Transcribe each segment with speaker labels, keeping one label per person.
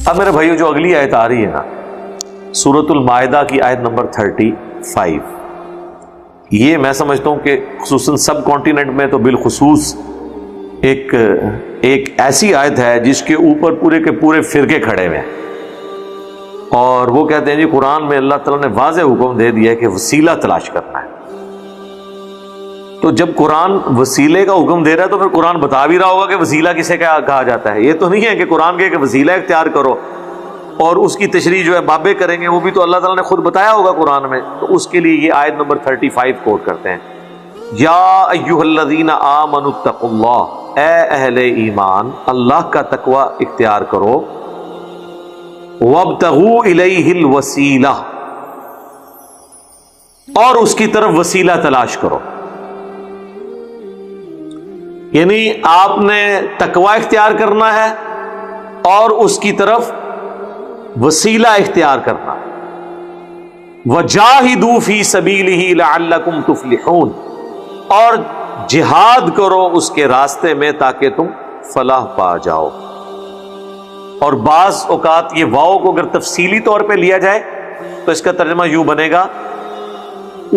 Speaker 1: اب میرے بھائیو جو اگلی آیت آ رہی ہے نا سورۃ المائدہ کی آیت نمبر 35، یہ میں سمجھتا ہوں کہ خصوصاً سب کانٹیننٹ میں تو بالخصوص ایک ایسی آیت ہے جس کے اوپر پورے کے پورے فرقے کھڑے ہوئے ہیں، اور وہ کہتے ہیں جی قرآن میں اللہ تعالیٰ نے واضح حکم دے دیا ہے کہ وسیلہ تلاش کرنا ہے۔ تو جب قرآن وسیلے کا حکم دے رہا ہے تو پھر قرآن بتا بھی رہا ہوگا کہ وسیلہ کسے کہا جاتا ہے۔ یہ تو نہیں ہے کہ قرآن کے وسیلہ اختیار کرو اور اس کی تشریح جو ہے بابے کریں گے، وہ بھی تو اللہ تعالیٰ نے خود بتایا ہوگا قرآن میں۔ تو اس کے لیے یہ آیت نمبر 35 کوٹ کرتے ہیں، یا ایھا الذین آمنوا اتقوا اللہ، اے اہل ایمان اللہ کا تقوی اختیار کرو، وابتغوا الیہ الوسیلہ، اور اس کی طرف وسیلہ تلاش کرو۔ یعنی آپ نے تقوی اختیار کرنا ہے اور اس کی طرف وسیلہ اختیار کرنا ہے۔ وَجَاهِدُوا فِي سَبِيلِهِ لَعَلَّكُمْ تُفْلِحُونَ، اور جہاد کرو اس کے راستے میں تاکہ تم فلاح پا جاؤ۔ اور بعض اوقات یہ واؤ کو اگر تفصیلی طور پہ لیا جائے تو اس کا ترجمہ یوں بنے گا،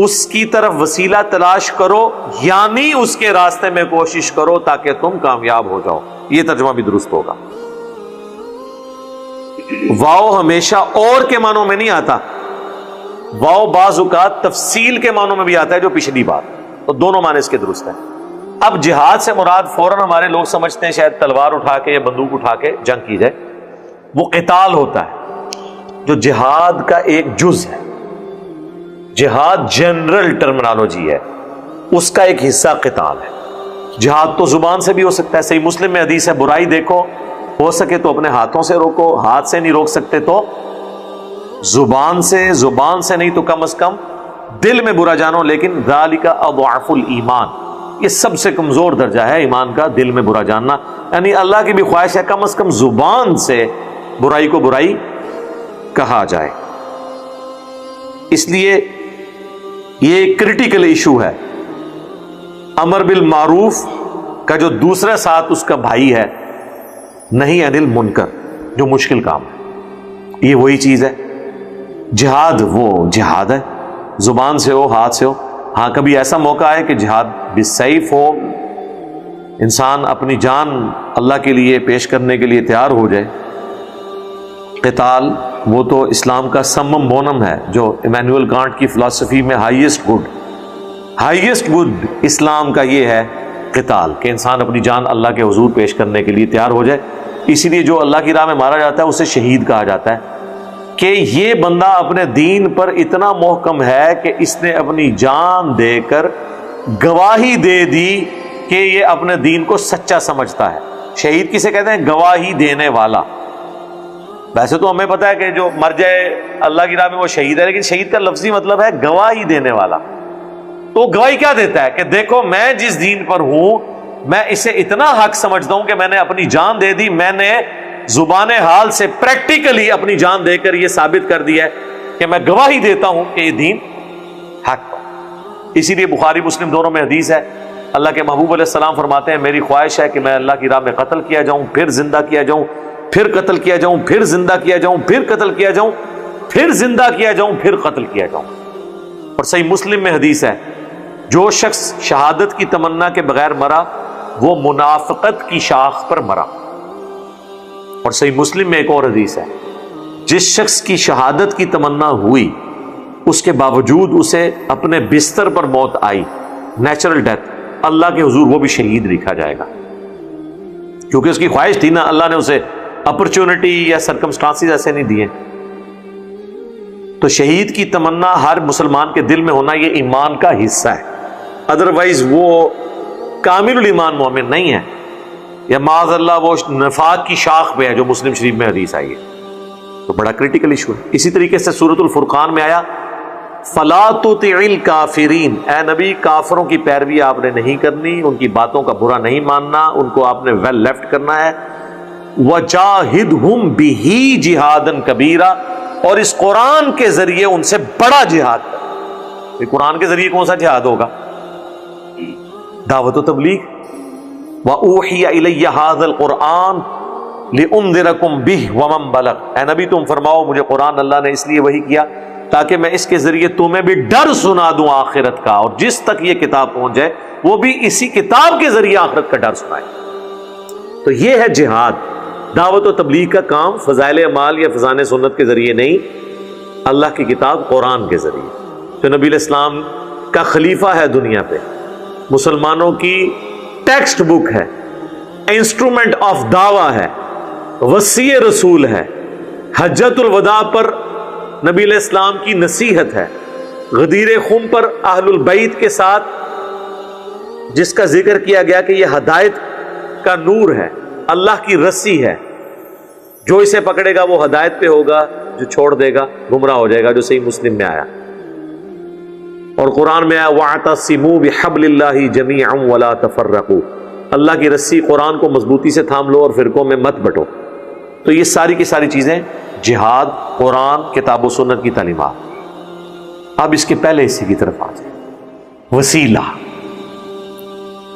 Speaker 1: اس کی طرف وسیلہ تلاش کرو یعنی اس کے راستے میں کوشش کرو تاکہ تم کامیاب ہو جاؤ، یہ ترجمہ بھی درست ہوگا۔ واؤ ہمیشہ اور کے معنوں میں نہیں آتا، واؤ بعض اوقات تفصیل کے معنوں میں بھی آتا ہے جو پچھلی بات، تو دونوں معنی اس کے درست ہیں۔ اب جہاد سے مراد فوراً ہمارے لوگ سمجھتے ہیں شاید تلوار اٹھا کے یا بندوق اٹھا کے جنگ کی جائے، وہ قتال ہوتا ہے جو جہاد کا ایک جز ہے۔ جہاد جنرل ٹرمنالوجی ہے، اس کا ایک حصہ قتال ہے۔ جہاد تو زبان سے بھی ہو سکتا ہے، صحیح مسلم میں حدیث ہے، برائی دیکھو ہو سکے تو اپنے ہاتھوں سے روکو، ہاتھ سے نہیں روک سکتے تو زبان سے نہیں تو کم از کم دل میں برا جانو، لیکن ذالک اضعف الایمان، یہ سب سے کمزور درجہ ہے ایمان کا، دل میں برا جاننا۔ یعنی اللہ کی بھی خواہش ہے کم از کم زبان سے برائی کو برائی کہا جائے۔ اس لیے یہ ایک کریٹیکل ایشو ہے۔ امر بالمعروف کا جو دوسرا ساتھ اس کا بھائی ہے نہیں عن المنکر، جو مشکل کام ہے، یہ وہی چیز ہے۔ جہاد وہ جہاد ہے، زبان سے ہو ہاتھ سے ہو۔ ہاں کبھی ایسا موقع ہے کہ جہاد بالسیف ہو، انسان اپنی جان اللہ کے لیے پیش کرنے کے لیے تیار ہو جائے۔ قتال وہ تو اسلام کا سمم بونم ہے، جو ایمینوئل کانٹ کی فلسفی میں ہائیسٹ گڈ اسلام کا یہ ہے قتال، کہ انسان اپنی جان اللہ کے حضور پیش کرنے کے لیے تیار ہو جائے۔ اسی لیے جو اللہ کی راہ میں مارا جاتا ہے اسے شہید کہا جاتا ہے، کہ یہ بندہ اپنے دین پر اتنا محکم ہے کہ اس نے اپنی جان دے کر گواہی دے دی کہ یہ اپنے دین کو سچا سمجھتا ہے۔ شہید کسے کہتے ہیں؟ گواہی دینے والا۔ ویسے تو ہمیں پتا ہے کہ جو مر جائے اللہ کی راہ میں وہ شہید ہے، لیکن شہید کا لفظی مطلب ہے گواہی دینے والا۔ تو گواہی کیا دیتا ہے کہ دیکھو میں جس دین پر ہوں میں اسے اتنا حق سمجھتا ہوں کہ میں نے اپنی جان دے دی، میں نے زبان حال سے پریکٹیکلی اپنی جان دے کر یہ ثابت کر دیا ہے کہ میں گواہی دیتا ہوں کہ یہ دین حق ہے۔ اسی لیے بخاری مسلم دونوں میں حدیث ہے، اللہ کے محبوب علیہ السلام فرماتے ہیں میری خواہش ہے کہ میں اللہ کی راہ میں قتل کیا جاؤں، پھر زندہ کیا جاؤں، پھر قتل کیا جاؤں، پھر زندہ کیا جاؤں، پھر قتل کیا جاؤں، پھر زندہ کیا جاؤں، پھر قتل کیا جاؤں۔ اور صحیح مسلم میں حدیث ہے جو شخص شہادت کی تمنا کے بغیر مرا وہ منافقت کی شاخ پر مرا۔ اور صحیح مسلم میں ایک اور حدیث ہے جس شخص کی شہادت کی تمنا ہوئی اس کے باوجود اسے اپنے بستر پر موت آئی، نیچرل ڈیتھ، اللہ کے حضور وہ بھی شہید لکھا جائے گا، کیونکہ اس کی خواہش تھی نا، اللہ نے اسے اپرچونٹی یا سرکمسٹانسز ایسے نہیں دیے۔ تو شہید کی تمنا ہر مسلمان کے دل میں ہونا یہ ایمان کا حصہ ہے، ادروائز وہ کامل الایمان مومن نہیں ہے، یا معاذ اللہ وہ نفاق کی شاخ پہ ہے جو مسلم شریف میں حدیث آئی ہے۔ تو بڑا کریٹیکل ایشو ہے۔ اسی طریقے سے سورۃ الفرقان میں آیا فَلَا تُطِعِ الْكَافِرِينَ، اے نبی کافروں کی پیروی آپ نے نہیں کرنی، ان کی باتوں کا برا نہیں ماننا، ان کو آپ نے ویل لیفٹ کرنا ہے۔ وَجَاهِدْهُمْ بِهِ جِهَادًا كَبِيرًا، اور اس قرآن کے ذریعے ان سے بڑا جہاد کر۔ یہ قرآن کے ذریعے کون سا جہاد ہوگا؟ دعوت و تبلیغ۔ وَأُوحِيَ إِلَيَّ هَذَا الْقُرْآنُ لِأُنذِرَكُمْ بِهِ وَمَنْ بَلَغَ، اے نبی تم فرماؤ مجھے قرآن اللہ نے اس لیے وحی کیا تاکہ میں اس کے ذریعے تمہیں بھی ڈر سنا دوں آخرت کا، اور جس تک یہ کتاب پہنچ جائے وہ بھی اسی کتاب کے ذریعے آخرت کا ڈر سنائے۔ تو یہ ہے جہاد، دعوت و تبلیغ کا کام فضائل اعمال یا فضائل سنت کے ذریعے نہیں، اللہ کی کتاب قرآن کے ذریعے، جو نبی علیہ السلام کا خلیفہ ہے دنیا پہ، مسلمانوں کی ٹیکسٹ بک ہے، انسٹرومنٹ آف دعویٰ ہے، وصی رسول ہے، حجۃ الوداع پر نبی علیہ السلام کی نصیحت ہے، غدیر خم پر اہل البیت کے ساتھ جس کا ذکر کیا گیا کہ یہ ہدایت کا نور ہے، اللہ کی رسی ہے، جو اسے پکڑے گا وہ ہدایت پہ ہوگا، جو چھوڑ دے گا گمراہ ہو جائے گا، جو صحیح مسلم میں آیا، اور قرآن میں آیا وَاعْتَصِمُوا بِحَبْلِ اللَّهِ جَمِيعًا وَلَا تَفَرَّقُوا، اللہ کی رسی قرآن کو مضبوطی سے تھام لو اور فرقوں میں مت بٹو۔ تو یہ ساری کی ساری چیزیں جہاد، قرآن، کتاب و سنت کی تعلیمات۔ اب اس کے پہلے حصے کی طرف آ جائیں، وسیلہ۔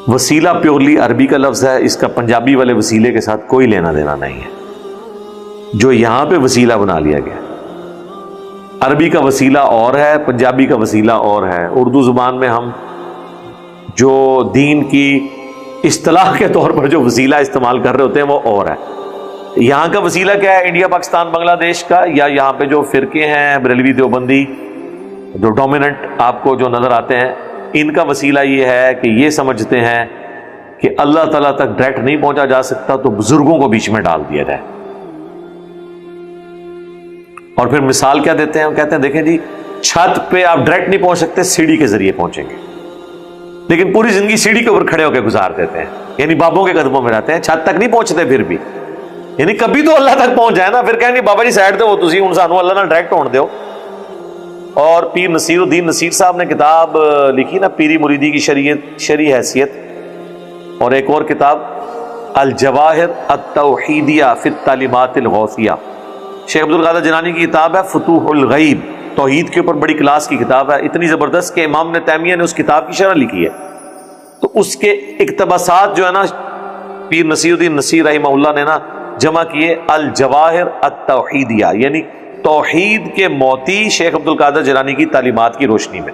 Speaker 1: وسیلہ پیورلی عربی کا لفظ ہے، اس کا پنجابی والے وسیلے کے ساتھ کوئی لینا دینا نہیں ہے، جو یہاں پہ وسیلہ بنا لیا گیا۔ عربی کا وسیلہ اور ہے، پنجابی کا وسیلہ اور ہے، اردو زبان میں ہم جو دین کی اصطلاح کے طور پر جو وسیلہ استعمال کر رہے ہوتے ہیں وہ اور ہے۔ یہاں کا وسیلہ کیا ہے؟ انڈیا، پاکستان، بنگلہ دیش کا، یا یہاں پہ جو فرقے ہیں بریلوی دیوبندی جو ڈومیننٹ آپ کو جو نظر آتے ہیں، ان کا وسیلہ یہ ہے کہ یہ سمجھتے ہیں کہ اللہ تعالیٰ تک ڈائریکٹ نہیں پہنچا جا سکتا تو بزرگوں کو بیچ میں ڈال دیا جائے۔ اور پھر مثال کیا دیتے ہیں؟ وہ کہتے ہیں دیکھیں جی چھت پہ آپ ڈائریکٹ نہیں پہنچ سکتے، سیڑھی کے ذریعے پہنچیں گے، لیکن پوری زندگی سیڑھی کے اوپر کھڑے ہو کے گزار دیتے ہیں، یعنی بابوں کے قدموں میں رہتے ہیں، چھت تک نہیں پہنچتے پھر بھی، یعنی کبھی تو اللہ تک پہنچ جائے نا، پھر کہیں گے بابا جی سائڈ دو تسی ہن سانو اللہ نال ڈائریکٹ ہون دیو۔ اور پیر نصیر الدین نصیر صاحب نے کتاب لکھی نا پیری مریدی کی شرعی حیثیت، اور ایک اور کتاب الجواہر التوحیدیہ فی التعلیمات الغوثیہ، شیخ عبد القادر جیلانی کی کتاب ہے فتوح الغیب، توحید کے اوپر بڑی کلاس کی کتاب ہے، اتنی زبردست کہ امام ابن تیمیہ نے اس کتاب کی شرح لکھی ہے۔ تو اس کے اقتباسات جو ہے نا پیر نصیر الدین نصیر رحمہ اللہ نے نا جمع کیے الجواہر التوحیدیہ، یعنی توحید کے موتی شیخ عبد القادر جیلانی کی تعلیمات کی روشنی میں۔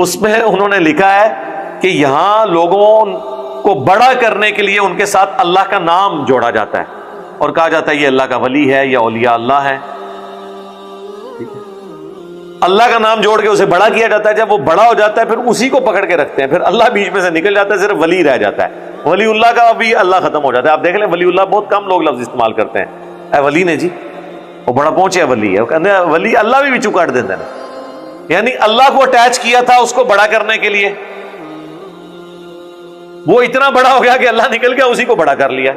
Speaker 1: اس میں انہوں نے لکھا ہے کہ یہاں لوگوں کو بڑا کرنے کے لیے ان کے ساتھ اللہ کا نام جوڑا جاتا ہے اور کہا جاتا ہے یہ اللہ کا ولی ہے یا اولیاء اللہ ہے، اللہ کا نام جوڑ کے اسے بڑا کیا جاتا ہے۔ جب وہ بڑا ہو جاتا ہے پھر اسی کو پکڑ کے رکھتے ہیں، پھر اللہ بیچ میں سے نکل جاتا ہے، صرف ولی رہ جاتا ہے، ولی اللہ کا بھی اللہ ختم ہو جاتا ہے۔ آپ دیکھ لیں ولی اللہ بہت کم لوگ لفظ استعمال کرتے ہیں، اے ولی نے جی وہ بڑا پہنچے ولی ہے، وہ کہتے ہیں ولی اللہ بھی بچو کاٹ دیتے ہیں، یعنی اللہ کو اٹیچ کیا تھا اس کو بڑا کرنے کے لیے، وہ اتنا بڑا ہو گیا کہ اللہ نکل گیا اسی کو بڑا کر لیا۔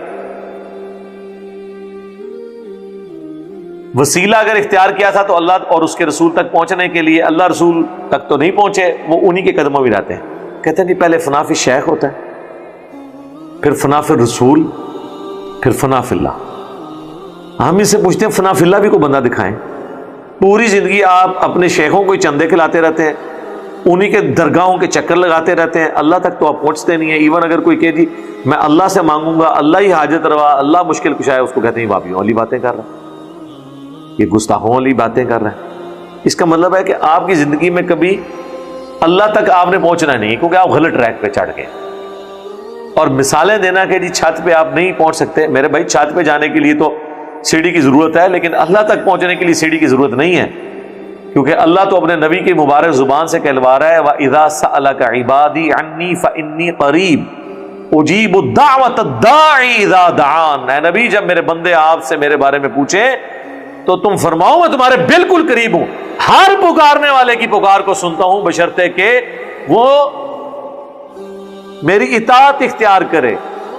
Speaker 1: وسیلہ اگر اختیار کیا تھا تو اللہ اور اس کے رسول تک پہنچنے کے لیے، اللہ رسول تک تو نہیں پہنچے، وہ انہی کے قدموں میں رہتے ہیں۔ کہتے ہیں جی پہلے فنا فی الشیخ ہوتا ہے، پھر فنا فی الرسول، پھر فنا فی اللہ۔ ہم اس سے پوچھتے ہیں فنا فی اللہ بھی کوئی بندہ دکھائیں۔ پوری زندگی آپ اپنے شیخوں کو چندے کھلاتے رہتے ہیں، انہی کے درگاہوں کے چکر لگاتے رہتے ہیں، اللہ تک تو آپ پہنچتے نہیں ہیں۔ ایون اگر کوئی کہے جی میں اللہ سے مانگوں گا، اللہ ہی حاجت روا، اللہ مشکل کشا ہے، اس کو کہتے ہیں بابیوں والی باتیں کر رہا ہے، یہ گستاخوں والی باتیں کر رہے ہیں۔ اس کا مطلب ہے کہ آپ کی زندگی میں کبھی اللہ تک آپ نے پہنچنا نہیں، کیونکہ آپ غلط ٹریک پہ چڑھ گئے۔ اور مثالیں دینا کہ جی چھت پہ آپ نہیں پہنچ سکتے، میرے بھائی چھت پہ جانے کے لیے تو سیڑھی کی ضرورت ہے، لیکن اللہ تک پہنچنے کے لیے سیڑھی کی ضرورت نہیں ہے، کیونکہ اللہ تو اپنے نبی کی مبارک زبان سے کہلوا رہا ہے وَإِذَا سَأَلَكَ عِبَادِي عَنِّي فَإِنِّي قَرِيبٌ أُجِيبُ الدَّعْوَةَ الدَّاعِ إِذَا دَعَانِ۔ اے نبی جب میرے بندے آپ سے میرے بارے میں پوچھیں تو تم فرماؤ میں تمہارے بالکل قریب ہوں، ہر پکارنے والے کی پکار کو سنتا ہوں، بشرطے کہ وہ میری اطاعت اختیار کرے۔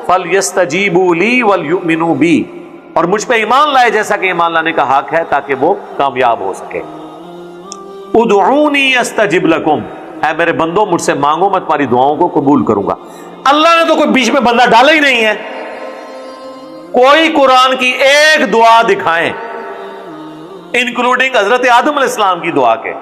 Speaker 1: فَلْيَسْتَجِيبُوا لِي وَلْيُؤْمِنُوا بِي، اور مجھ پہ ایمان لائے جیسا کہ ایمان لانے کا حق ہے تاکہ وہ کامیاب ہو سکے۔ ادعونی استجب لکم، اے میرے بندو مجھ سے مانگو میں تمہاری دعاؤں کو قبول کروں گا۔ اللہ نے تو کوئی بیچ میں بندہ ڈالا ہی نہیں ہے، کوئی قرآن کی ایک دعا دکھائیں انکلوڈنگ حضرت آدم علیہ السلام کی دعا کے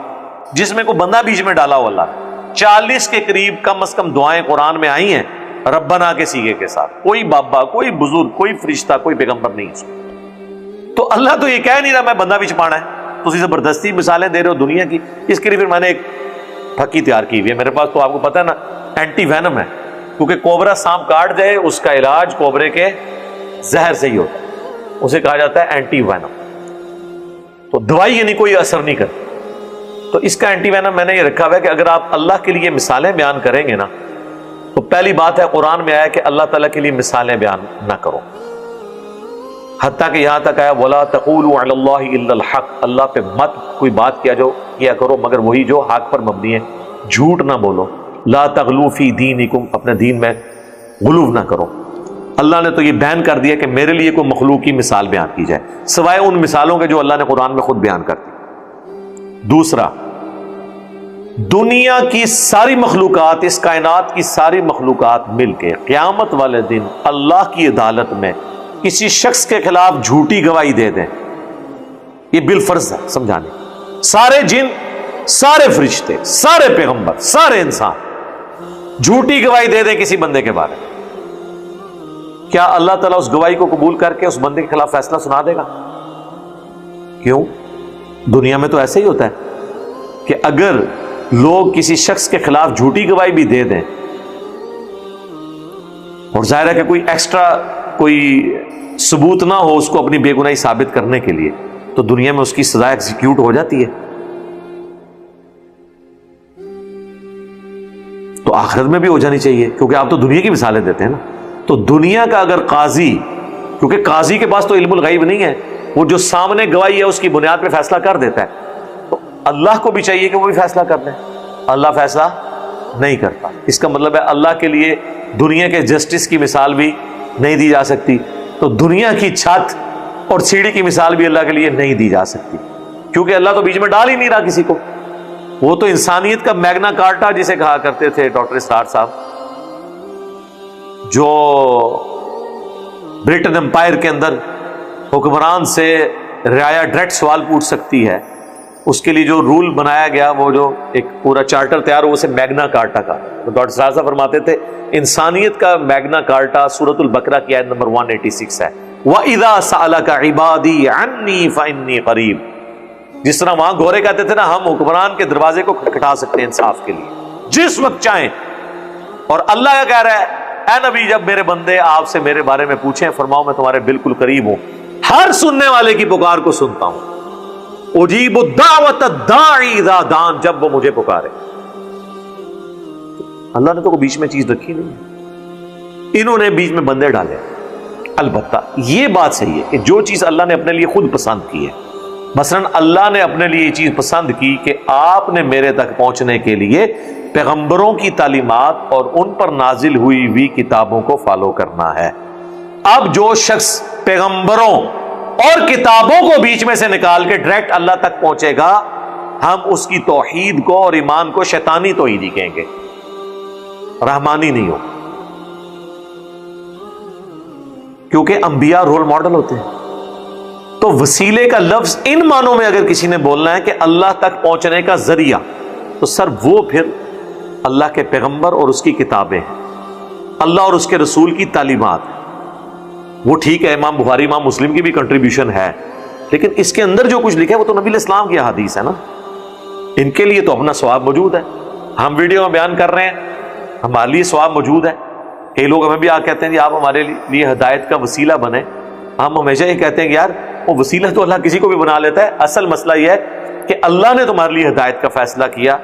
Speaker 1: جس میں کوئی بندہ بیچ میں ڈالا ہو۔ اللہ 40 کے قریب کم از کم دعائیں قرآن میں آئی ہیں ربنا کے سیغے کے ساتھ. کوئی بابا، کوئی بزرگ، کوئی فرشتہ، کوئی پیغمبر نہیں اس میں. تو اللہ تو یہ کہہ نہیں رہا میں بندہ بھی چھپانا ہے، تو زبردستی مثالیں دے رہے ہو دنیا کی. اس کے لیے پھر میں نے ایک پھکی تیار کی ہوئی ہے میرے پاس، تو آپ کو پتہ ہے نا اینٹی وینم ہے، کیونکہ کوبرا سانپ کاٹ جائے اس کا علاج کوبرے کے زہر سے ہی ہوتا ہے، اسے کہا جاتا ہے اینٹی وینم. تو دوائی یعنی کوئی اثر نہیں کرتی. تو اس کا اینٹی وینم میں نے یہ رکھا ہوا ہے کہ اگر آپ اللہ کے لیے مثالیں بیان کریں گے نا، تو پہلی بات ہے قرآن میں آیا کہ اللہ تعالیٰ کے لیے مثالیں بیان نہ کرو، حتیٰ کہ یہاں تک آیا وَلَا تَقُولُوا عَلَى اللَّهِ إِلَّا الْحَقِّ، اللہ پہ مت کوئی بات کیا کرو مگر وہی جو حق پر مبنی ہے، جھوٹ نہ بولو. لا تغلو فی دینکم، اپنے دین میں غلو نہ کرو. اللہ نے تو یہ بیان کر دیا کہ میرے لیے کوئی مخلوق کی مثال بیان کی جائے سوائے ان مثالوں کے جو اللہ نے قرآن میں خود بیان کر دی. دوسرا، دنیا کی ساری مخلوقات، اس کائنات کی ساری مخلوقات مل کے قیامت والے دن اللہ کی عدالت میں کسی شخص کے خلاف جھوٹی گواہی دے دیں، یہ بالفرض ہے سمجھانے. سارے جن، سارے فرشتے، سارے پیغمبر، سارے انسان جھوٹی گواہی دے دیں کسی بندے کے بارے میں، کیا اللہ تعالیٰ اس گواہی کو قبول کر کے اس بندے کے خلاف فیصلہ سنا دے گا؟ کیوں؟ دنیا میں تو ایسے ہی ہوتا ہے کہ اگر لوگ کسی شخص کے خلاف جھوٹی گواہی بھی دے دیں، اور ظاہر ہے کہ کوئی ایکسٹرا کوئی ثبوت نہ ہو اس کو اپنی بے گناہی ثابت کرنے کے لیے، تو دنیا میں اس کی سزا ایگزیکیوٹ ہو جاتی ہے. تو آخرت میں بھی ہو جانی چاہیے، کیونکہ آپ تو دنیا کی مثالیں دیتے ہیں نا. تو دنیا کا اگر قاضی، کیونکہ قاضی کے پاس تو علم الغیب نہیں ہے، وہ جو سامنے گواہی ہے اس کی بنیاد پہ فیصلہ کر دیتا ہے، تو اللہ کو بھی چاہیے کہ وہ بھی فیصلہ کر دیں. اللہ فیصلہ نہیں کرتا. اس کا مطلب ہے اللہ کے لیے دنیا کے جسٹس کی مثال بھی نہیں دی جا سکتی، تو دنیا کی چھت اور سیڑھی کی مثال بھی اللہ کے لیے نہیں دی جا سکتی، کیونکہ اللہ تو بیچ میں ڈال ہی نہیں رہا کسی کو. وہ تو انسانیت کا میگنا کارٹا جسے کہا کرتے تھے ڈاکٹر اسٹار صاحب، جو برٹن امپائر کے اندر حکمران سے رعایا ڈائریکٹ سوال پوچھ سکتی ہے، اس کے لیے جو رول بنایا گیا، وہ جو ایک پورا چارٹر تیار ہو، اسے میگنا کارٹا کا. تو ڈاکٹر اسٹار صاحب فرماتے تھے انسانیت کا میگنا کارٹا سورۃ البقرہ کی آیت نمبر 186 ہے، وَإِذَا سَأَلَكَ عِبَادِي عَنِّي فَإِنِّي قَرِيبٌ. جس طرح وہاں گورے کہتے تھے نا ہم حکمران کے دروازے کو کھٹکھٹا سکتے ہیں انصاف کے لیے جس وقت چاہیں، اور اللہ کا کہہ رہا ہے اے نبی جب میرے بندے آپ سے میرے بارے میں پوچھیں فرماؤ میں تمہارے بالکل قریب ہوں، ہر سننے والے کی پکار کو سنتا ہوں. اجیب الدعوت الداعی اذا دعان، جب وہ مجھے پکارے. اللہ نے تو کوئی بیچ میں چیز رکھی نہیں، انہوں نے بیچ میں بندے ڈالے. البتہ یہ بات صحیح ہے کہ جو چیز اللہ نے اپنے لیے خود پسند کی ہے، مثلا اللہ نے اپنے لیے یہ چیز پسند کی کہ آپ نے میرے تک پہنچنے کے لیے پیغمبروں کی تعلیمات اور ان پر نازل ہوئی ہوئی کتابوں کو فالو کرنا ہے. اب جو شخص پیغمبروں اور کتابوں کو بیچ میں سے نکال کے ڈائریکٹ اللہ تک پہنچے گا، ہم اس کی توحید کو اور ایمان کو شیطانی توحید ہی کہیں گے، رحمانی نہیں ہو، کیونکہ انبیاء رول ماڈل ہوتے ہیں. تو وسیلے کا لفظ ان معنوں میں اگر کسی نے بولنا ہے کہ اللہ تک پہنچنے کا ذریعہ، تو سر وہ پھر اللہ کے پیغمبر اور اس کی کتابیں ہیں، اللہ اور اس کے رسول کی تعلیمات ہیں. وہ ٹھیک ہے امام بخاری امام مسلم کی بھی کنٹریبیوشن ہے، لیکن اس کے اندر جو کچھ لکھا ہے وہ تو نبی علیہ السلام کی احادیث ہے نا. ان کے لیے تو اپنا ثواب موجود ہے، ہم ویڈیو میں بیان کر رہے ہیں، ہمارے لیے ثواب موجود ہے. کئی لوگ ہمیں بھی آ کہتے ہیں جی آپ ہمارے لیے ہدایت کا وسیلہ بنے. ہم ہمیشہ یہ کہتے ہیں کہ یار وہ وسیلہ تو اللہ کسی کو بھی بنا لیتا ہے، اصل مسئلہ یہ ہے کہ اللہ نے تمہارے لیے ہدایت کا فیصلہ کیا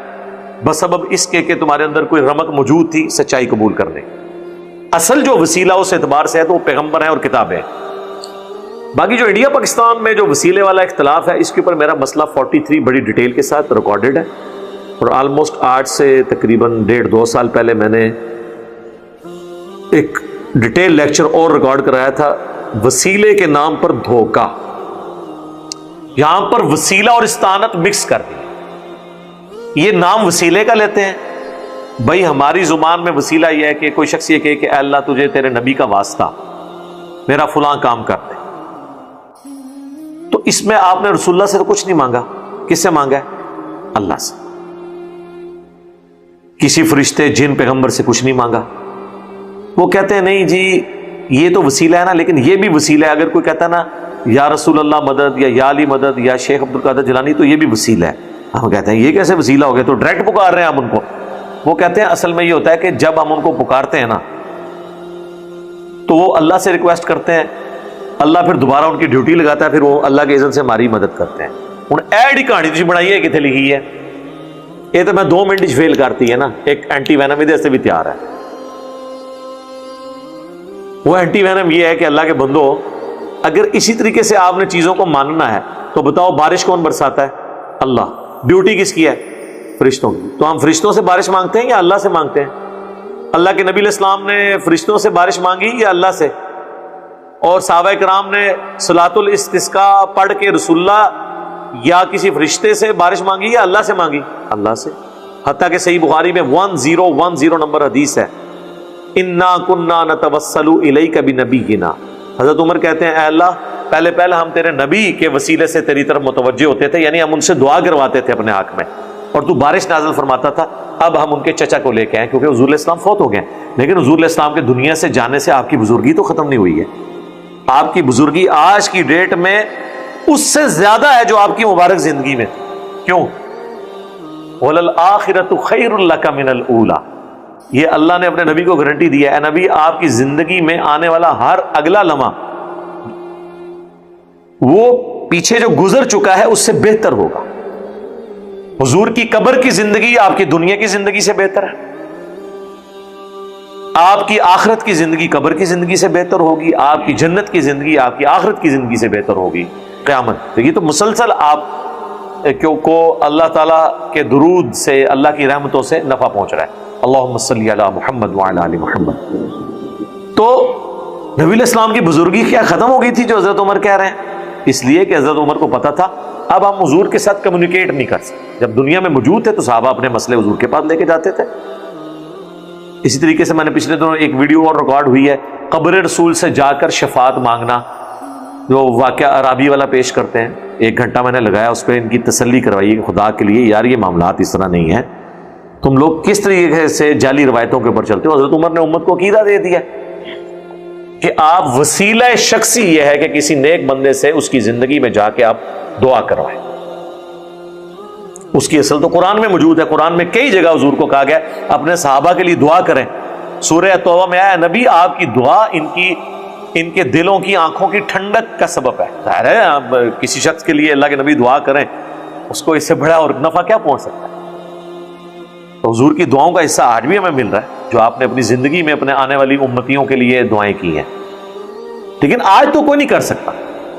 Speaker 1: بسبب اس کے کہ تمہارے اندر کوئی رمق موجود تھی سچائی قبول کرنے. اصل جو وسیلہ اس اعتبار سے ہے تو وہ پیغمبر ہیں اور کتابیں. باقی جو انڈیا پاکستان میں جو وسیلے والا اختلاف ہے، اس کے اوپر میرا مسئلہ 43 بڑی ڈیٹیل کے ساتھ ریکارڈڈ ہے، اور آلموسٹ آج سے تقریباً 1.5-2 سال پہلے میں نے ایک ڈیٹیل لیکچر اور ریکارڈ کرایا تھا، وسیلے کے نام پر دھوکہ. یہاں پر وسیلہ اور استعانت مکس کر دی. یہ نام وسیلے کا لیتے ہیں، بھائی ہماری زبان میں وسیلہ یہ ہے کہ کوئی شخص یہ کہے کہ اے اللہ تجھے تیرے نبی کا واسطہ میرا فلاں کام کر دے. تو اس میں آپ نے رسول اللہ سے تو کچھ نہیں مانگا، کس سے مانگا ہے؟ اللہ سے. کسی فرشتے جن پیغمبر سے کچھ نہیں مانگا. وہ کہتے ہیں نہیں جی یہ تو وسیلہ ہے نا، لیکن یہ بھی وسیلہ ہے. اگر کوئی کہتا ہے نا یا رسول اللہ مدد یا علی مدد یا شیخ عبد القادر جیلانی، تو یہ بھی وسیلہ ہے. ہم کہتے ہیں یہ کیسے وسیلہ ہو گیا، تو ڈائریکٹ پکار رہے ہیں آپ ان کو. وہ کہتے ہیں اصل میں یہ ہوتا ہے کہ جب ہم ان کو پکارتے ہیں نا تو وہ اللہ سے ریکویسٹ کرتے ہیں، اللہ پھر دوبارہ ان کی ڈیوٹی لگاتا ہے، پھر وہ اللہ کے اذن سے ہماری مدد کرتے ہیں. ہوں ایڈ ہی کہانی تھی بنائی ہے کتنے لکھی ہے، یہ تو میں 2 منٹ فیل کرتی ہے نا. ایک اینٹی وینم ادھر سے بھی تیار ہے. وہ اینٹی وینم یہ ہے کہ اللہ کے بندو اگر اسی طریقے سے آپ نے چیزوں کو ماننا ہے تو بتاؤ بارش کون برساتا ہے؟ اللہ. ڈیوٹی کس کی ہے؟ فرشتوں کی. تو ہم فرشتوں سے بارش مانگتے ہیں یا اللہ سے مانگتے ہیں؟ اللہ کے نبی علیہ السلام نے فرشتوں سے بارش مانگی یا اللہ سے؟ اور صحابہ کرام نے صلاۃ الاستسقاء پڑھ کے رسول اللہ یا کسی فرشتے سے بارش مانگی یا اللہ سے مانگی؟ اللہ سے. حتیٰ کہ صحیح بخاری میں 1010 نمبر حدیث ہے، انا کنا نتوسل الیک بنبینا. حضرت عمر کہتے ہیں اے اللہ پہلے ہم تیرے نبی کے وسیلے سے تیری طرف متوجہ ہوتے تھے، یعنی ہم ان سے دعا کرواتے تھے اپنے حق میں، اور تو بارش نازل فرماتا تھا. اب ہم ان کے چچا کو لے کے آئے کیونکہ حضور علیہ السلام فوت ہو گئے، لیکن حضور علیہ السلام کے دنیا سے جانے سے آپ کی بزرگی تو ختم نہیں ہوئی ہے. آپ کی بزرگی آج کی ڈیٹ میں اس سے زیادہ ہے جو آپ کی مبارک زندگی میں. کیوں؟ وَلَلْآخِرَةُ خَيْرٌ لَكَ مِنَ الْأُولَى. یہ اللہ نے اپنے نبی کو گارنٹی دی ہے، اے نبی آپ کی زندگی میں آنے والا ہر اگلا لمحہ وہ پیچھے جو گزر چکا ہے اس سے بہتر ہوگا. حضور کی قبر کی زندگی آپ کی دنیا کی زندگی سے بہتر ہے، آپ کی آخرت کی زندگی قبر کی زندگی سے بہتر ہوگی، آپ کی جنت کی زندگی آپ کی آخرت کی زندگی سے بہتر ہوگی قیامت. تو یہ تو مسلسل آپ کو اللہ تعالیٰ کے درود سے اللہ کی رحمتوں سے نفع پہنچ رہا ہے. اللہم صلی علی محمد وعلی آل محمد. تو نبی علیہ السلام کی بزرگی کیا ختم ہو گئی تھی جو حضرت عمر کہہ رہے ہیں؟ اس لیے کہ حضرت عمر کو پتا تھا اب ہم حضور کے ساتھ کمیونیکیٹ نہیں کر سکتے. جب دنیا میں موجود تھے تو صحابہ اپنے مسئلے حضور کے پاس لے کے جاتے تھے. اسی طریقے سے میں نے پچھلے دنوں ایک ویڈیو اور ریکارڈ ہوئی ہے قبر رسول سے جا کر شفاعت مانگنا، جو واقعہ عرابی والا پیش کرتے ہیں. 1 گھنٹہ میں نے لگایا اس پہ ان کی تسلی کروائی کہ خدا کے لیے یار یہ معاملات اس طرح نہیں ہیں، تم لوگ کس طریقے سے جعلی روایتوں کے اوپر چلتے ہو. حضرت عمر نے امت کو عقیدہ دے دیا کہ آپ وسیلہ شخصی یہ ہے کہ کسی نیک بندے سے اس کی زندگی میں جا کے آپ دعا کروائیں. اس کی اصل تو قرآن میں موجود ہے. قرآن میں کئی جگہ حضور کو کہا گیا اپنے صحابہ کے لیے دعا کریں. سورہ توبہ میں آیا نبی آپ کی دعا ان کے دلوں کی آنکھوں کی ٹھنڈک کا سبب ہے. ظاہر ہے آپ کسی شخص کے لیے اللہ کے نبی دعا کریں، اس کو اس سے بڑا اور نفع کیا پہنچ سکتا ہے. تو حضور کی دعاؤں کا حصہ آج بھی ہمیں مل رہا ہے جو آپ نے اپنی زندگی میں اپنے آنے والی امتیوں کے لیے دعائیں کی ہیں. لیکن آج تو کوئی نہیں کر سکتا.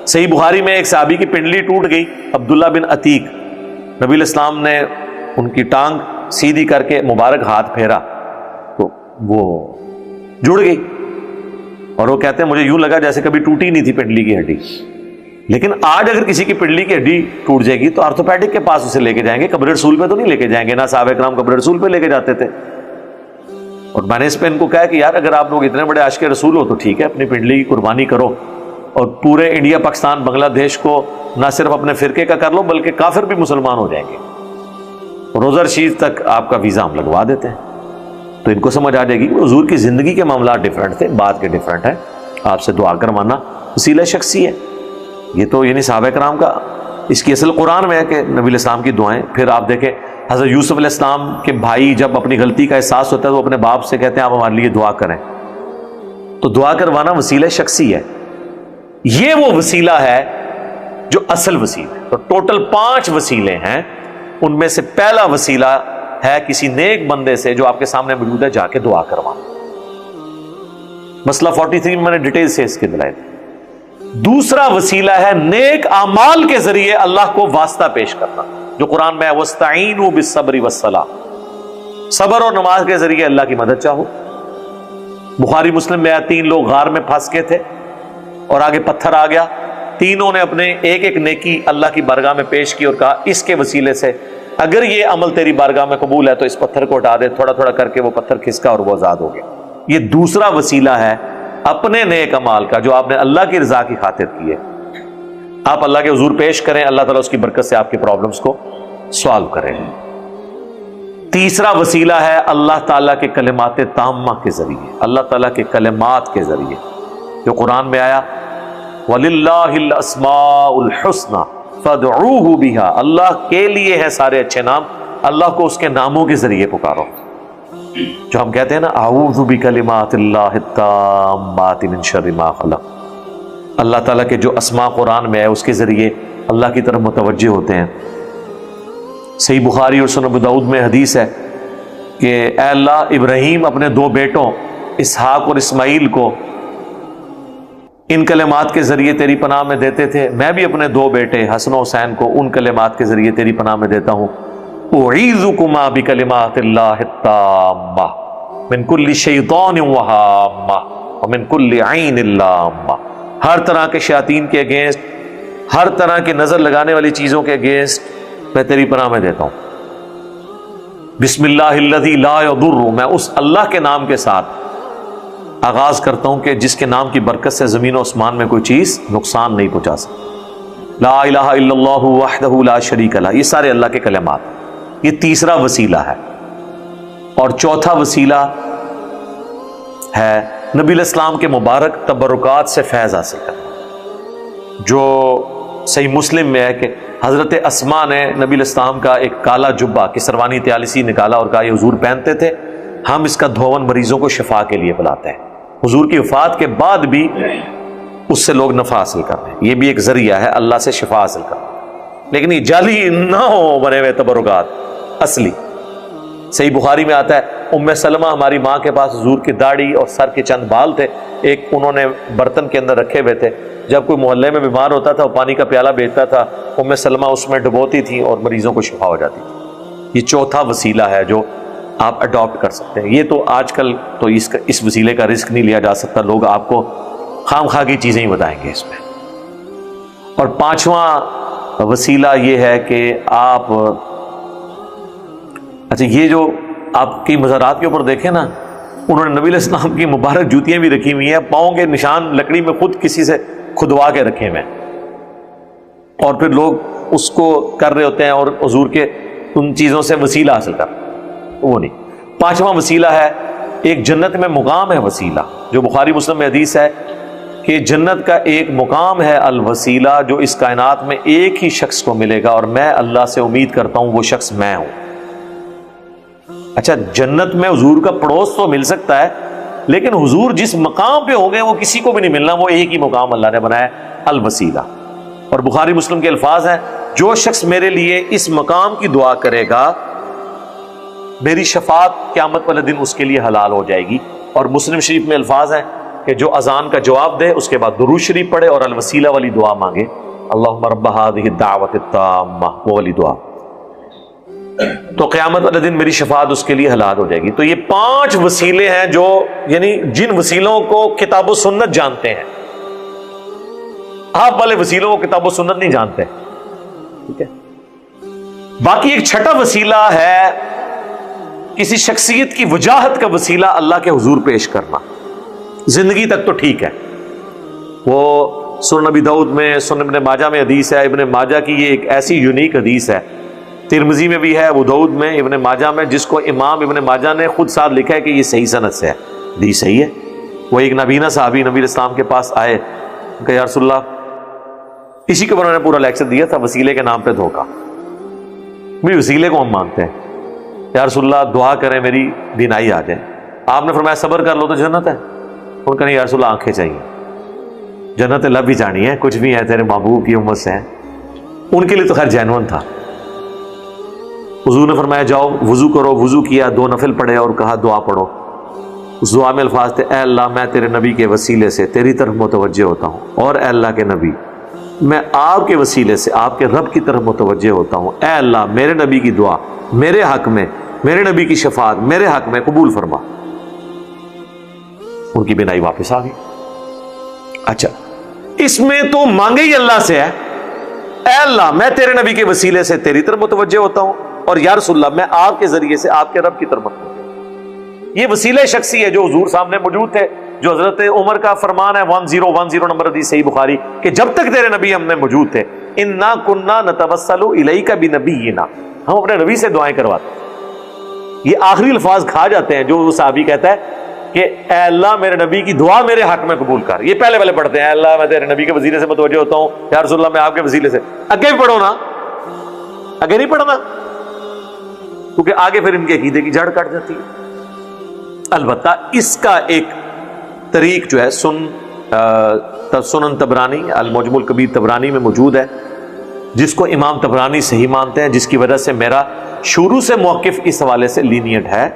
Speaker 1: صحیح بخاری میں ایک صحابی کی پنڈلی ٹوٹ گئی، عبداللہ بن عتیق. نبی علیہ السلام نے ان کی ٹانگ سیدھی کر کے مبارک ہاتھ پھیرا تو وہ جڑ گئی، اور وہ کہتے ہیں مجھے یوں لگا جیسے کبھی ٹوٹی نہیں تھی پنڈلی کی ہڈی. لیکن آج اگر کسی کی پنڈلی کی ہڈی ٹوٹ جائے گی تو آرتھوپیڈک کے پاس اسے لے کے جائیں گے، قبر رسول پہ تو نہیں لے کے جائیں گے. نہ صحابہ کرام قبر رسول پہ لے کے جاتے تھے. اور میں نے اس پہ ان کو کہا کہ یار اگر آپ لوگ اتنے بڑے عاشق رسول ہو تو ٹھیک ہے اپنی پنڈلی کی قربانی کرو، اور پورے انڈیا پاکستان بنگلہ دیش کو نہ صرف اپنے فرقے کا کر لو بلکہ کافر بھی مسلمان ہو جائیں گے. روزہ رشید تک آپ کا ویزا ہم لگوا دیتے ہیں. تو ان کو سمجھ آ جائے گی کہ حضور کی زندگی کے معاملات ڈیفرنٹ تھے، بات کے ڈیفرنٹ ہیں. آپ سے دعا کروانا وسیلہ شخصی ہے. یہ تو یعنی صحابہ کرام کا اس کی اصل قرآن میں ہے کہ نبی علیہ السلام کی دعائیں. پھر آپ دیکھیں حضرت یوسف علیہ السلام کے بھائی جب اپنی غلطی کا احساس ہوتا ہے تو اپنے باپ سے کہتے ہیں آپ ہمارے لیے دعا کریں. تو دعا کروانا وسیلہ شخصی ہے. یہ وہ وسیلہ ہے جو اصل وسیلہ ہے. تو ٹوٹل 5 وسیلے ہیں، ان میں سے پہلا وسیلہ ہے کسی نیک بندے سے جو آپ کے سامنے موجود ہے جا کے دعا کروانا. مسئلہ 43 میں نے ڈیٹیل سے اس کے دلائل. دوسرا وسیلہ ہے نیک اعمال کے ذریعے اللہ کو واسطہ پیش کرنا، جو قرآن میں ہے وَاسْتَعِینُوا بِالصَّبْرِ وَالصَّلَاةِ. صبر اور نماز کے ذریعے اللہ کی مدد چاہو. بخاری مسلم میں 3 لوگ غار میں پھنس کے تھے اور آگے پتھر آ گیا. تینوں نے اپنے ایک نیکی اللہ کی بارگاہ میں پیش کی اور کہا اس کے وسیلے سے اگر یہ عمل تیری بارگاہ میں قبول ہے تو اس پتھر کو ہٹا دے. تھوڑا تھوڑا کر کے وہ پتھر کھسکا اور وہ آزاد ہو گیا. یہ دوسرا وسیلہ ہے اپنے نیک اعمال کا جو آپ نے اللہ کی رضا کی خاطر کیے. آپ اللہ کے حضور پیش کریں، اللہ تعالیٰ اس کی برکت سے آپ کے پرابلمز کو سوالو کریں. تیسرا وسیلہ ہے اللہ تعالیٰ کے کلمات تامہ کے ذریعے، اللہ تعالیٰ کے کلمات کے ذریعے جو قرآن میں آیا وَلِلَّهِ الْأَسْمَاءُ الْحُسْنَى فَادْعُوهُ بِهَا، اللہ کے لیے ہے سارے اچھے نام، اللہ کو اس کے ناموں کے ذریعے پکارو۔ جو ہم کہتے ہیں نا اعوذ بکلمات اللہ التامات من شر ما خلق، اللہ تعالیٰ کے جو اسماء قرآن میں ہے اس کے ذریعے اللہ کی طرف متوجہ ہوتے ہیں۔ صحیح بخاری اور سنن ابو داؤد میں حدیث ہے کہ اے اللہ، ابراہیم اپنے دو بیٹوں اسحاق اور اسماعیل کو ان کلمات کے ذریعے تیری پناہ میں دیتے تھے، میں بھی اپنے دو بیٹے حسن و حسین کو ان کلمات کے ذریعے تیری پناہ میں دیتا ہوں۔ اعیذکما بکلمات اللہ التامہ من کل شیطان وہامہ ومن کل عین لامہ، ہر طرح کے شیاطین کے اگینسٹ، ہر طرح کی نظر لگانے والی چیزوں کے اگینسٹ میں تیری پناہ میں دیتا ہوں۔ بسم اللہ الذی لا یضر، میں اس اللہ کے نام کے ساتھ آغاز کرتا ہوں کہ جس کے نام کی برکت سے زمین و آسمان میں کوئی چیز نقصان نہیں پہنچا سکتی۔ لا الہ الا اللہ وحدہ لا شریک لہ، یہ سارے اللہ کے کلمات، یہ تیسرا وسیلہ ہے۔ اور چوتھا وسیلہ ہے نبی علیہ السلام کے مبارک تبرکات سے فیض حاصل کرنا، جو صحیح مسلم میں ہے کہ حضرت اسماء نے نبی علیہ السلام کا ایک کالا جبہ کسروانی طیالسی نکالا اور کہا یہ حضور پہنتے تھے، ہم اس کا دھون مریضوں کو شفا کے لیے پلاتے ہیں۔ حضور کی وفات کے بعد بھی اس سے لوگ نفع حاصل کر رہے ہیں، یہ بھی ایک ذریعہ ہے اللہ سے شفا حاصل کرنا، لیکن یہ جعلی نہ ہو بنے ہوئے تبرکات، اصلی۔ صحیح بخاری میں آتا ہے ام سلمہ ہماری ماں کے پاس حضور کی داڑھی اور سر کے چند بال تھے، ایک انہوں نے برتن کے اندر رکھے ہوئے تھے، جب کوئی محلے میں بیمار ہوتا تھا وہ پانی کا پیالہ بیچتا تھا، ام سلمہ اس میں ڈبوتی تھی اور مریضوں کو شفا ہو جاتی تھی۔ یہ چوتھا وسیلہ ہے جو آپ اڈاپٹ کر سکتے ہیں۔ یہ تو آج کل تو اس وسیلے کا رسک نہیں لیا جا سکتا، لوگ آپ کو خام خواہ کی چیزیں ہی بتائیں گے اس میں۔ اور پانچواں وسیلہ یہ ہے کہ آپ اچھا یہ جو آپ کی مزارات کے اوپر دیکھیں نا، انہوں نے نبی علیہ السلام کی مبارک جوتیاں بھی رکھی ہوئی ہیں، پاؤں کے نشان لکڑی میں خود کسی سے کھدوا کے رکھے ہوئے ہیں، اور پھر لوگ اس کو کر رہے ہوتے ہیں اور حضور کے ان چیزوں سے وسیلہ حاصل کر، وہ نہیں۔ پانچواں وسیلہ ہے ایک جنت میں مقام ہے وسیلہ، جو بخاری مسلم میں حدیث ہے کہ جنت کا ایک مقام ہے الوسیلہ، جو اس کائنات میں ایک ہی شخص کو ملے گا، اور میں اللہ سے امید کرتا ہوں وہ شخص میں ہوں۔ اچھا، جنت میں حضور کا پڑوس تو مل سکتا ہے، لیکن حضور جس مقام پہ ہو گئے وہ کسی کو بھی نہیں ملنا، وہ ایک ہی مقام اللہ نے بنایا الوسیلہ۔ اور بخاری مسلم کے الفاظ ہیں جو شخص میرے لیے اس مقام کی دعا کرے گا میری شفاعت قیامت والے دن اس کے لیے حلال ہو جائے گی۔ اور مسلم شریف میں الفاظ ہیں کہ جو اذان کا جواب دے اس کے بعد درود شریف پڑھے اور الوسیلہ والی دعا مانگے، اللہم رب هذه الدعوۃ التامہ، وہ والی دعا، تو قیامت والے دن میری شفاعت اس کے لیے حلال ہو جائے گی۔ تو یہ 5 وسیلے ہیں جو یعنی جن وسیلوں کو کتاب و سنت جانتے ہیں، آپ والے وسیلوں کو کتاب و سنت نہیں جانتے، ٹھیک ہے۔ باقی ایک چھٹا وسیلہ ہے کسی شخصیت کی وجاہت کا وسیلہ اللہ کے حضور پیش کرنا، زندگی تک تو ٹھیک ہے، وہ سنن نبی داؤد میں، سنن ابن ماجہ میں حدیث ہے، ابن ماجہ کی یہ ایک ایسی یونیک حدیث ہے، ترمذی میں بھی ہے، ابو داؤد میں، ابن ماجہ میں، جس کو امام ابن ماجہ نے خود ساتھ لکھا ہے کہ یہ صحیح سند سے ہے، حدیث صحیح ہے۔ وہ ایک نبینا صحابی نبی علیہ السلام کے پاس آئے کہ یا رسول اللہ، اسی کے اوپر انہوں نے پورا لیکچر دیا تھا، وسیلے کے نام پہ دھوکا، بھی وسیلے کو ہم مانگتے ہیں، یا رسول اللہ دعا کریں میری بینائی آ جائے۔ آپ نے فرمایا صبر کر لو تو جنت ہے۔ ان کا نہیں یا رسول اللہ آنکھیں چاہیے، جنت لب بھی جانی ہے، کچھ بھی ہے تیرے محبوب کی امت سے ہیں۔ ان کے لیے تو خیر جینون تھا۔ حضور نے فرمایا جاؤ وضو کرو، وضو کیا، 2 نفل پڑھے اور کہا دعا پڑھو۔ اس دعا میں الفاظ تھے، اے اللہ میں تیرے نبی کے وسیلے سے تیری طرف متوجہ ہوتا ہوں، اور اے اللہ کے نبی میں آپ کے وسیلے سے آپ کے رب کی طرف متوجہ ہوتا ہوں، اے اللہ میرے نبی کی دعا میرے حق میں، میرے نبی کی شفاعت میرے حق میں قبول فرما۔ ان کی بینائی واپس آ گئی۔ اچھا، اس میں تو مانگے ہی اللہ سے ہے، اے اللہ میں تیرے نبی کے وسیلے سے تیری طرف متوجہ ہوتا ہوں، اور یا رسول اللہ میں آپ کے ذریعے سے آپ کے رب کی طرف متوجہ ہوں۔ یہ وسیلہ شخصی ہے جو حضور سامنے موجود تھے، جو حضرت عمر کا فرمان ہے 1010 نمبر حدیث صحیح بخاری، کہ جب تک تیرے نبی ہم نے موجود تھے، انا کننا نتوسل الیک بنبینا، ہم اپنے نبی سے دعائیں کرواتے ہیں۔ یہ آخری الفاظ کھا جاتے ہیں جو وہ صحابی کہتا ہے کہ اے اللہ میرے نبی کی دعا میرے حق میں قبول کر. یہ پہلے پڑھتے ہیں اے اللہ میں تیرے نبی کے وسیلے سے متوجہ ہوتا ہوں, یا رسول اللہ میں آپ کے وسیلے سے. آگے بھی پڑھو نا, آگے نہیں پڑھنا, کیونکہ آگے پھر ان کے عقیدے کی جڑ کٹ جاتی ہے. البتہ اس کا ایک طریق جو ہے سنن طبرانی المعجم الکبیر طبرانی میں موجود ہے, جس کو امام طبرانی صحیح مانتے ہیں, جس کی وجہ سے میرا شروع سے موقف اس حوالے سے لینیٹ ہے.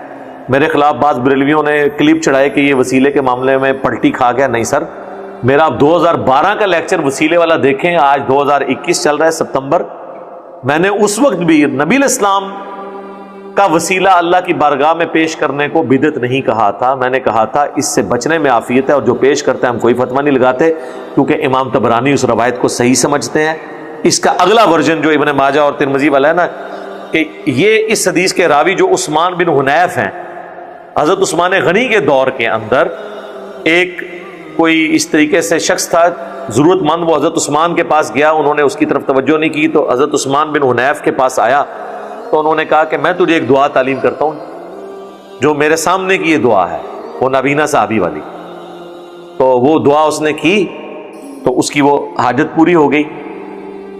Speaker 1: میرے خلاف بعض بریلویوں نے کلپ چڑھائے کہ یہ وسیلے کے معاملے میں پلٹی کھا گیا. نہیں سر, میرا 2012 کا لیکچر وسیلے والا دیکھیں, آج 2021 چل رہا ہے ستمبر. میں نے اس وقت بھی نبی الاسلام کا وسیلہ اللہ کی بارگاہ میں پیش کرنے کو بدعت نہیں کہا تھا. میں نے کہا تھا اس سے بچنے میں عافیت ہے, اور جو پیش کرتے ہیں ہم کوئی فتویٰ نہیں لگاتے, کیونکہ امام طبرانی اس روایت کو صحیح سمجھتے ہیں. اس کا اگلا ورژن جو ابن ماجہ اور ترمذی والا ہے نا, کہ یہ اس حدیث کے راوی جو عثمان بن حنیف ہیں, حضرت عثمان غنی کے دور کے اندر ایک کوئی اس طریقے سے شخص تھا ضرورت مند, وہ حضرت عثمان کے پاس گیا, انہوں نے اس کی طرف توجہ نہیں کی, تو حضرت عثمان بن حنیف کے پاس آیا تو انہوں نے کہا کہ میں تجھے ایک دعا تعلیم کرتا ہوں, جو میرے سامنے کی یہ دعا ہے, وہ نابینا صحابی والی. تو وہ دعا اس نے کی تو اس کی وہ حاجت پوری ہو گئی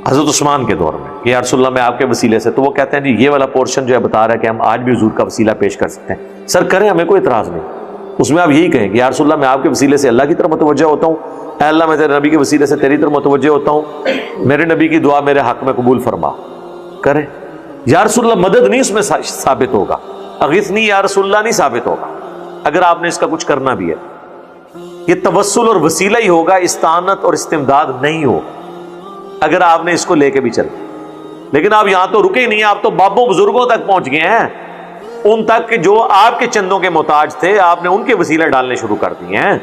Speaker 1: حضرت عثمان کے دور میں, کہ یا رسول اللہ میں آپ کے وسیلے سے. تو وہ کہتے ہیں جی یہ والا پورشن جو ہے بتا رہا ہے کہ ہم آج بھی حضور کا وسیلہ پیش کر سکتے ہیں. سر کریں, ہمیں کوئی اعتراض نہیں, اس میں آپ یہی کہیں کہ یا رسول اللہ میں آپ کے وسیلے سے اللہ کی طرف متوجہ ہوتا ہوں, اے اللہ میں تیرے نبی کے وسیلے سے تیری طرف متوجہ ہوتا ہوں, میرے نبی کی دعا میرے حق میں قبول فرما. کریں. یا رسول اللہ مدد نہیں اس میں ثابت ہوگا, اغثنی یا رسول اللہ نہیں ثابت ہوگا اگر آپ نے اس کا کچھ کرنا بھی ہے. یہ توسل اور وسیلہ ہی ہوگا, استعانت اور استمداد نہیں ہوگا اگر آپ نے اس کو لے کے بھی چلے. لیکن آپ یہاں تو رکے ہی نہیں, آپ تو بابوں بزرگوں تک پہنچ گئے ہیں, ان تک جو آپ کے چندوں کے محتاج تھے, آپ نے ان کے وسیلے ڈالنے شروع کر دیے ہیں.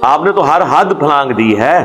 Speaker 1: آپ نے تو ہر حد پھلانگ دی ہے.